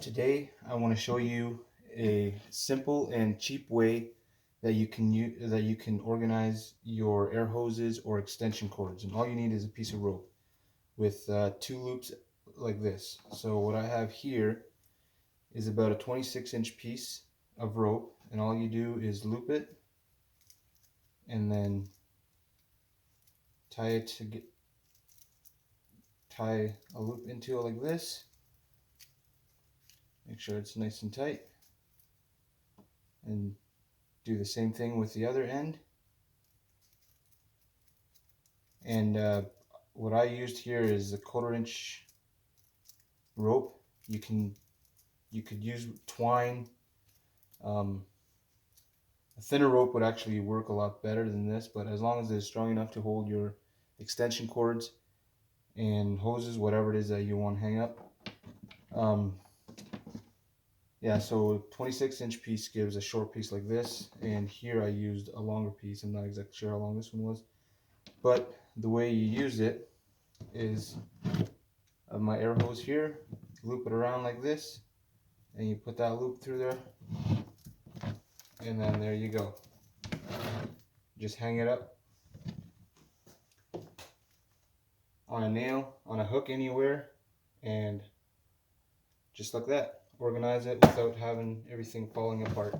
Today I want to show you a simple and cheap way that you can organize your air hoses or extension cords, and all you need is a piece of rope with two loops like this. So what I have here is about a 26-inch piece of rope, and all you do is loop it and then tie a loop into it like this. Make sure it's nice and tight, and do the same thing with the other end. And what I used here is a 1/4-inch rope. You could use twine. A thinner rope would actually work a lot better than this, but as long as it's strong enough to hold your extension cords and hoses, whatever it is that you want to hang up. Yeah, so 26-inch piece gives a short piece like this, and here I used a longer piece. I'm not exactly sure how long this one was, but the way you use it is my air hose here, loop it around like this, and you put that loop through there, and then there you go. Just hang it up on a nail, on a hook, anywhere, and just like that, organize it without having everything falling apart.